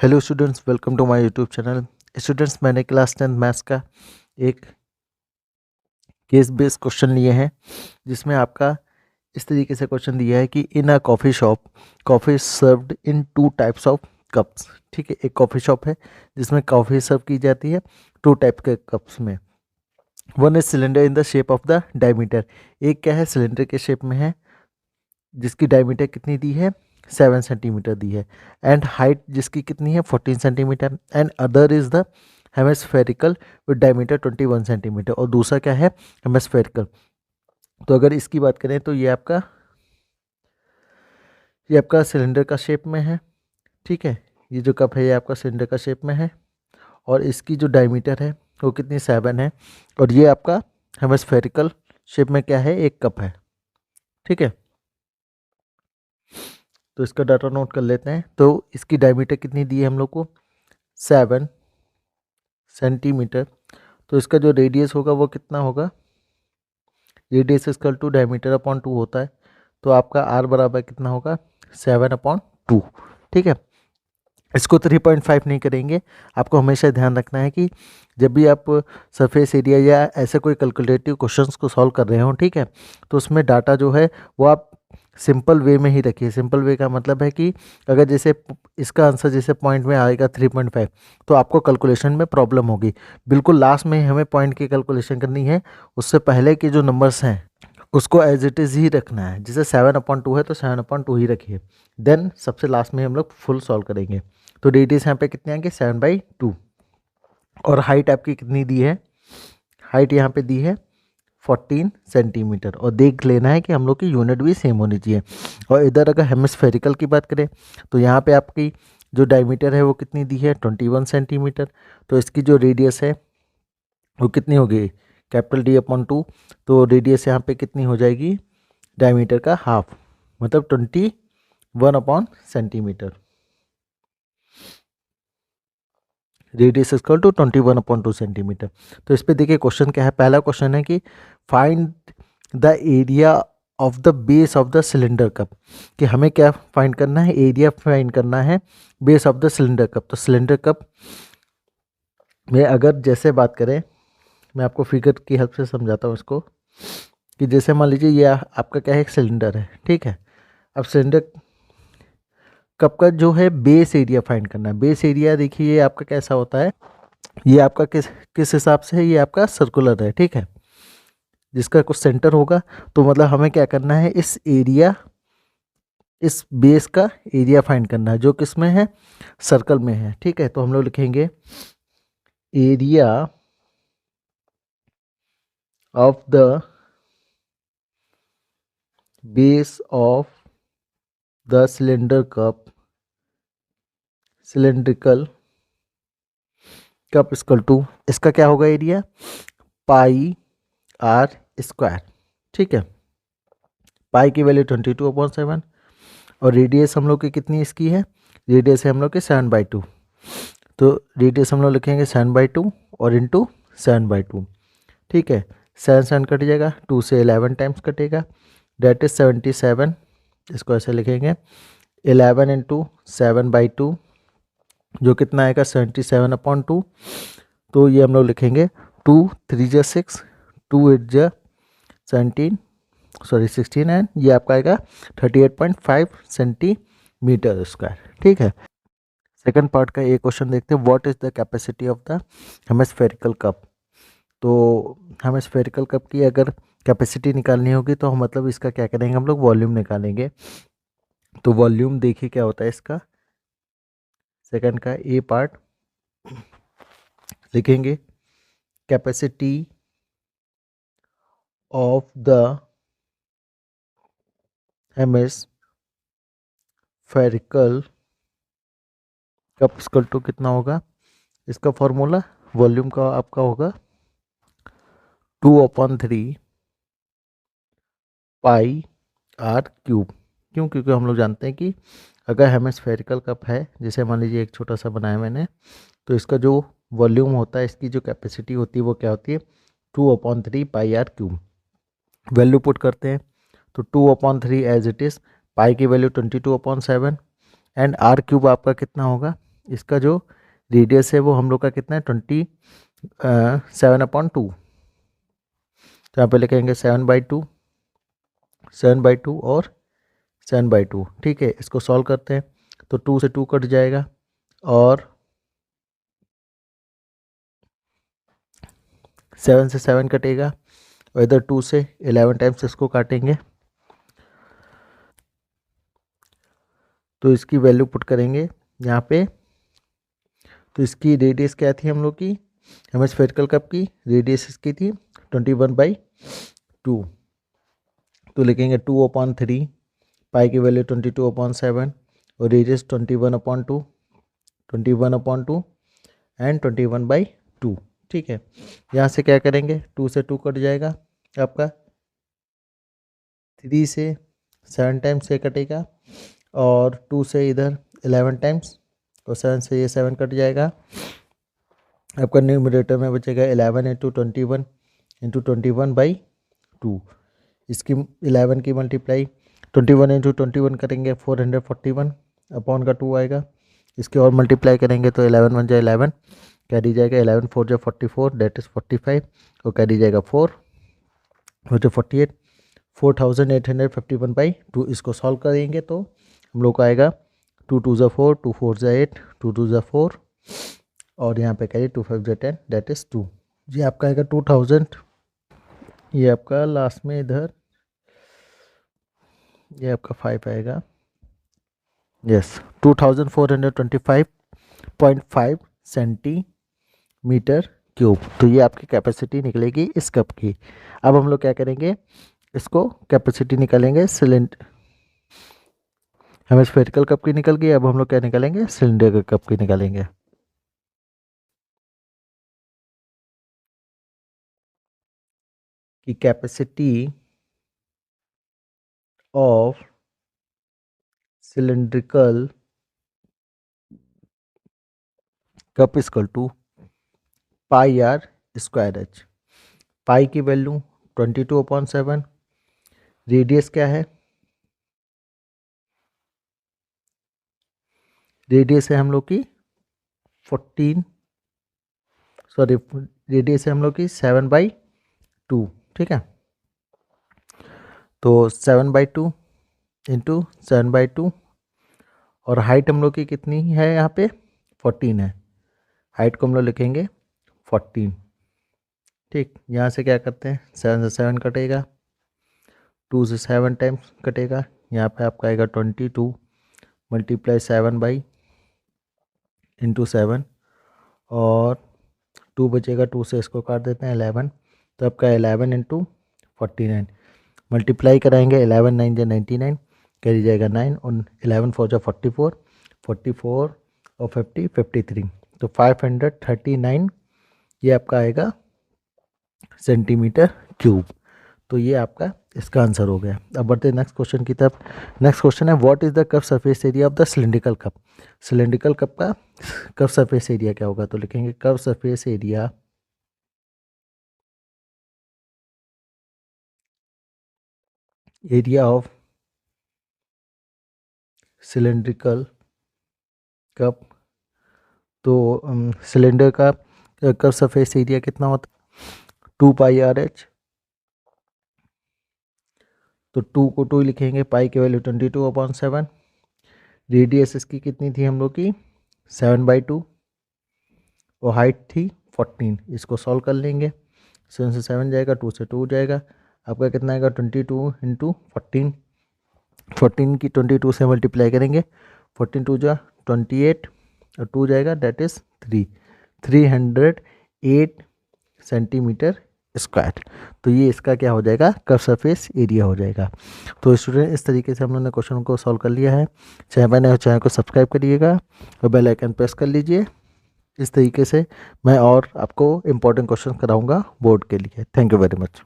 Hello students, welcome to my YouTube channel. Students, मैंने class 10 maths का एक case based question लिए हैं जिसमें आपका इस तरीके से क्वेश्चन दिया है कि in a coffee shop coffee served in two types of cups. ठीक है, एक कॉफ़ी शॉप है जिसमें कॉफ़ी सर्व की जाती है टू टाइप के कप्स में। One is cylinder in the shape of the diameter. एक क्या है, सिलेंडर के शेप में है जिसकी डायमीटर कितनी दी है, 7 सेंटीमीटर दी है, एंड हाइट जिसकी कितनी है, 14 centimetre, and other is the hemispherical with diameter 21 centimetre. और दूसरा क्या है, हेमिस्फेरिकल। तो अगर इसकी बात करें तो ये आपका सिलेंडर का शेप में है। ठीक है, ये जो कप है ये आपका सिलेंडर का शेप में है और इसकी जो डायमीटर है वो कितनी, 7 है, और ये आपका हेमिस्फेरिकल शेप में क्या है, एक कप है। ठीक है, तो इसका डाटा नोट कर लेते हैं। तो इसकी डायमीटर कितनी दी है हम लोग को, 7 सेंटीमीटर। तो इसका जो रेडियस होगा वो कितना होगा, radius equal to diameter upon 2 होता है। तो आपका आर बराबर कितना होगा, 7/2। ठीक है, इसको 3.5 नहीं करेंगे। आपको हमेशा ध्यान रखना है कि जब भी आप सरफेस एरिया या ऐसे कोई कैलकुलेटिव क्वेश्चंस को सॉल्व कर रहे हो, ठीक है, तो उसमें डाटा जो है वो आप सिंपल वे में ही रखिए। सिंपल वे का मतलब है कि अगर जैसे इसका आंसर जैसे पॉइंट में आएगा 3.5, तो आपको कैलकुलेशन में प्रॉब्लम होगी। बिल्कुल लास्ट में हमें पॉइंट की कैलकुलेशन करनी है, उससे पहले के जो नंबर्स हैं उसको एज इट इज़ ही रखना है। जैसे 7/2 है तो 7/2 ही रखिए, देन सबसे लास्ट में हम लोग फुल सॉल्व करेंगे। तो रेडियस यहाँ पे कितने आएंगे, 7/2। और हाइट आपकी कितनी दी है, हाइट यहाँ पे दी है 14 सेंटीमीटर। और देख लेना है कि हम लोग की यूनिट भी सेम होनी चाहिए। और इधर अगर हेमिस्फेरिकल की बात करें तो यहाँ पे आपकी जो डायमीटर है वो कितनी दी है, 21 सेंटीमीटर। तो इसकी जो रेडियस है वो कितनी होगी, कैपिटल D/2। तो रेडियस यहाँ पे कितनी हो जाएगी, डायमीटर का हाफ, मतलब 21/सेंटीमीटर। Radius equal to 21/2 centimetre. तो इस पे देखिए क्वेश्चन क्या है। पहला क्वेश्चन है कि find the area of the base of the cylinder cup. कि हमें क्या फाइंड करना है, एरिया फाइंड करना है base of the cylinder cup. तो सिलेंडर कप में अगर जैसे बात करें, मैं आपको फिगर की हेल्प से समझाता हूँ इसको। कि जैसे मान लीजिए ये आपका क्या है, एक सिलेंडर है। ठीक है, अब सिलेंडर कप का जो है बेस एरिया फाइंड करना है। बेस एरिया देखिए ये आपका कैसा होता है, ये आपका किस किस हिसाब से है, ये आपका सर्कुलर है। ठीक है, जिसका कुछ सेंटर होगा। तो मतलब हमें क्या करना है, इस बेस का एरिया फाइंड करना है जो किस में है, सर्कल में है। ठीक है, तो हम लोग लिखेंगे area of the base of the cylinder cup, cylindrical cup equal to, इसका क्या होगा एरिया, पाई आर स्क्वायर। ठीक है, पाई की वैल्यू 22/7 और रेडियस हम लोग की कितनी इसकी है, रेडियस है हम लोग के 7/2। तो रेडियस हम लोग लिखेंगे 7/2 और इंटू 7/2। ठीक है, 7 कट जाएगा, 2 से 11 टाइम्स कटेगा, डेट इज 77। इसको ऐसे लिखेंगे 11 इंटू 7/2 जो कितना आएगा, 77/2। तो ये हम लोग लिखेंगे 2 3 जा 6, 2 8 जा 17, सॉरी 16, एंड ये आपका आएगा 38.5 सेंटीमीटर स्क्वायर। ठीक है, सेकंड पार्ट का ये क्वेश्चन देखते हैं, what is the capacity of the hemispherical cup. तो हेमिस्फेरिकल कप की अगर कैपेसिटी निकालनी होगी तो हम मतलब इसका क्या करेंगे, हम लोग वॉल्यूम निकालेंगे। तो वॉल्यूम देखिए क्या होता है इसका, सेकंड का ए पार्ट लिखेंगे capacity of the hemispherical cup equal to कितना होगा, इसका फॉर्मूला वॉल्यूम का आपका होगा 2/3 पाई आर क्यूब। क्यों, क्योंकि हम लोग जानते हैं कि अगर हेमिस्फेरिकल कप है, जैसे मान लीजिए एक छोटा सा बनाया मैंने, तो इसका जो वॉल्यूम होता है, इसकी जो कैपेसिटी होती है वो क्या होती है, 2/3 पाई आर क्यूब। वैल्यू पुट करते हैं तो 2/3 एज इट इज़, पाई की वैल्यू 22/7 एंड आर क्यूब आपका कितना होगा, इसका जो रेडियस है वो हम लोग का कितना है 7/2। तो यहाँ पे लिखेंगे 7/2, 7/2 और 7/2। ठीक है, इसको सॉल्व करते हैं तो 2 से 2 कट जाएगा और 7 से 7 कटेगा और इधर 2 से 11 टाइम्स इसको काटेंगे तो इसकी वैल्यू पुट करेंगे यहाँ पे। तो इसकी रेडियस क्या थी हम लोग की, हमें स्फेरिकल कप की रेडियस इसकी थी 21/2। तो लिखेंगे 2/3, पाई की वैल्यू 22/7 और रेडियस 21/2, 21/2 एंड 21/2। ठीक है, यहाँ से क्या करेंगे 2 से 2 कट जाएगा आपका, 3 से 7 टाइम्स से कटेगा और 2 से इधर 11 टाइम्स और 7 से ये 7 कट जाएगा। आपका न्यूमरेटर में बचेगा 11 × 21 × 21/2। इसकी 11 की मल्टीप्लाई 21 × 21 करेंगे 441 अपॉन का 2 आएगा। इसके और मल्टीप्लाई करेंगे तो 11 1 जा 11, कैरी जाएगा 11 4 जा 44 डेट इज़ 45 और कैरी जाएगा 4 हो जाए 48, 4851/2। इसको सॉल्व करेंगे तो हम लोग को आएगा 2 2 जा 4, 2 4 जा 8, 2 2 जा 4 और यहाँ पे कैरी 2 5 जा 10 डेट इज़ 2। ये आपका आएगा 2000। ये आपका लास्ट में इधर ये आपका 5 आएगा, यस 2425.5 सेंटीमीटर क्यूब। तो ये आपकी कैपेसिटी निकलेगी इस कप की। अब हम लोग क्या करेंगे, इसको कैपेसिटी निकालेंगे सिलेंडर, हमें स्फेरिकल कप की निकल गई, अब हम लोग क्या निकालेंगे सिलेंडर कप की निकालेंगे। कि capacity of cylindrical cup equal to πr²h। Pi की वैल्यू 22/7, रेडियस क्या है, रेडियस है हम लोग की 14, सॉरी रेडियस है हम लोग की 7/2। ठीक है, तो 7/2 इंटू 7/2 और हाइट हम लोग की कितनी है यहाँ पे 14 है, हाइट को हम लोग लिखेंगे 14। ठीक, यहाँ से क्या करते हैं 7 से 7 कटेगा, 2 से 7 टाइम्स कटेगा, यहाँ पे आपका आएगा 22 मल्टीप्लाई 7/7 और 2 बचेगा, 2 से इसको काट देते हैं 11, तो आपका 11 × 49 मल्टीप्लाई कराएंगे 11 9 जा 99 कैरी जाएगा 9 और 11 4 जा 44, 44 और 50 53, तो 539 ये आपका आएगा सेंटीमीटर क्यूब। तो ये आपका इसका आंसर हो गया। अब बढ़ते हैं नेक्स्ट क्वेश्चन की तरफ। नेक्स्ट क्वेश्चन है what is the curve surface area of the cylindrical cup. Cylindrical cup का कर्व सरफेस एरिया क्या होगा, तो लिखेंगे curve surface area of cylindrical cup. तो सिलेंडर का कर्व सरफेस एरिया कितना होता है 2πRH। तो 2 को 2 लिखेंगे, पाई की वैल्यू 22/7, रेडियस इसकी कितनी थी हम लोग की 7/2 और हाइट थी 14। इसको सॉल्व कर लेंगे, 7 से 7 जाएगा, 2 से 2 जाएगा, आपका कितना आएगा 22 × 14, 14 की 22 से मल्टीप्लाई करेंगे, 14 2 जा 28 और 2 जाएगा डेट इज़ 308 सेंटीमीटर स्क्वायर। तो ये इसका क्या हो जाएगा कर्व सरफेस एरिया हो जाएगा। तो स्टूडेंट इस तरीके से हम लोगों ने क्वेश्चन को सॉल्व कर लिया है। चाहे मैंने हो चैनल को सब्सक्राइब करिएगा और बेल आइकन प्रेस कर लीजिए। इस तरीके से मैं और आपको इम्पोर्टेंट क्वेश्चन कराऊंगा बोर्ड के लिए। Thank you very much.